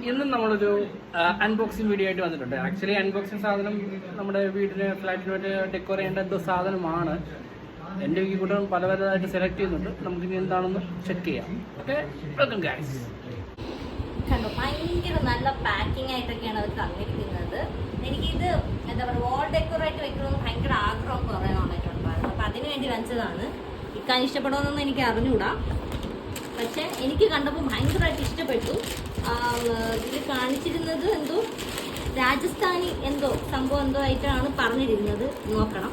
ഇന്നും നമ്മളൊരു unboxing video ആയിട്ട് വന്നിട്ടുണ്ട്. ആക്ച്വലി അൺബോക്സിങ് സാധനം നമ്മുടെ വീടിന് ഫ്ലാറ്റിന് വേണ്ടി ഡെക്കോർ ചെയ്യേണ്ട എന്തോ സാധനമാണ്. എൻ്റെ വീട്ടിൽ കൂടെ പല പലതായിട്ട് സെലക്ട് ചെയ്യുന്നുണ്ട്. നമുക്കിനി എന്താണെന്ന് ചെക്ക് ചെയ്യാം. Okay, welcome guys. കണ്ടോ, ഭയങ്കര നല്ല പാക്കിംഗ് ആയിട്ടൊക്കെയാണ് അവർ തന്നിരിക്കുന്നത്. എനിക്കിത് എന്താ പറയുക, വാൾ ഡെക്കോറായിട്ട് വെക്കണമെന്ന് ഭയങ്കര ആഗ്രഹം കുറേ നാളായിട്ടുണ്ടായിരുന്നു. അപ്പം അതിന് വേണ്ടി വെച്ചതാണ്. ഇക്കാൻ ഇഷ്ടപ്പെടുമെന്നൊന്നും എനിക്ക് അറിഞ്ഞൂടാ, പക്ഷെ എനിക്ക് കണ്ടപ്പോൾ ഭയങ്കരമായിട്ട് ഇഷ്ടപ്പെട്ടു. ഇതിൽ കാണിച്ചിരുന്നത് എന്തോ രാജസ്ഥാനി എന്തോ സംഭവം എന്തോ ആയിട്ടാണ് പറഞ്ഞിരുന്നത്, നോക്കണം.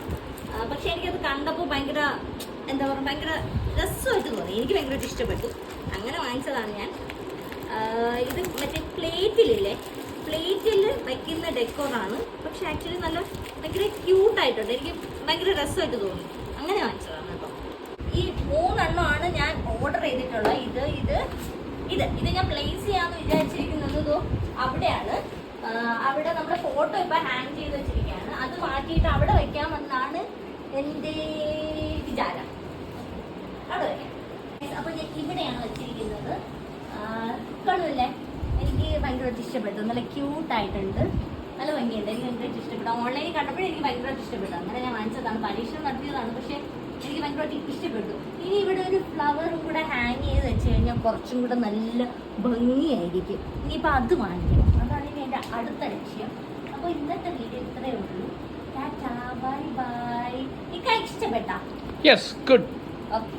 പക്ഷെ എനിക്കത് കണ്ടപ്പോൾ ഭയങ്കര എന്താ പറയുക, ഭയങ്കര രസമായിട്ട് തോന്നി. എനിക്ക് ഭയങ്കരമായിട്ട് ഇഷ്ടപ്പെട്ടു. അങ്ങനെ വാങ്ങിച്ചതാണ് ഞാൻ. ഇത് മറ്റേ പ്ലേറ്റിലില്ലേ, പ്ലേറ്റിൽ വയ്ക്കുന്ന ഡെക്കോറാണ്. പക്ഷെ ആക്ച്വലി നല്ല ഭയങ്കര ക്യൂട്ടായിട്ടുണ്ട്. എനിക്ക് ഭയങ്കര രസമായിട്ട് തോന്നി. അങ്ങനെ വാങ്ങിച്ചതാണ് കേട്ടോ. ഈ 3 എണ്ണമാണ് ഞാൻ ഓർഡർ ചെയ്തിട്ടുള്ളത്. ഇത് ഞാൻ പ്ലേസ് ചെയ്യാമെന്ന് വിചാരിച്ചിരിക്കുന്നത് അവിടെയാണ്. അവിടെ നമ്മുടെ ഫോട്ടോ ഇപ്പം ഹാങ് ചെയ്ത് വെച്ചിരിക്കുകയാണ്. അത് മാറ്റിയിട്ട് അവിടെ വയ്ക്കാമെന്നാണ് എൻ്റെ വിചാരം. അവിടെ വയ്ക്കാം. അപ്പോൾ ഞാൻ ഇവിടെയാണ് വെച്ചിരിക്കുന്നത്. കാണുമല്ലേ, എനിക്ക് ഭയങ്കരമായിട്ട് ഇഷ്ടപ്പെട്ടു. നല്ല ക്യൂട്ടായിട്ടുണ്ട്, നല്ല ഭംഗിയുണ്ട്. എനിക്ക് ഭയങ്കരമായിട്ട് ഇഷ്ടപ്പെട്ടു. ഓൺലൈനിൽ കണ്ടപ്പോഴും എനിക്ക് ഭയങ്കരമായിട്ട് ഇഷ്ടപ്പെട്ടു. അങ്ങനെ ഞാൻ വാങ്ങിച്ചതാണ്, പരീക്ഷണം നടത്തിയതാണ്. പക്ഷേ എനിക്ക് ഭയങ്കരമായിട്ട് ഇഷ്ടപ്പെട്ടു. ഇനി ഇവിടെ ഒരു ഫ്ലവറും കൂടെ ഹാങ് ചെയ്ത് വെച്ച് കഴിഞ്ഞാൽ കുറച്ചും കൂടെ നല്ല ഭംഗിയായിരിക്കും. ഇനിയിപ്പോൾ അത് വാങ്ങിക്കണം. അതാണ് ഇനി എൻ്റെ അടുത്ത ലക്ഷ്യം. അപ്പോൾ ഇന്നത്തെ വീഡിയോ ഇത്രയേ ഉള്ളൂ. Tata, bye bye. ഇക്ക ഇഷ്ടപ്പെട്ടാ? Yes, good. ഓക്കെ.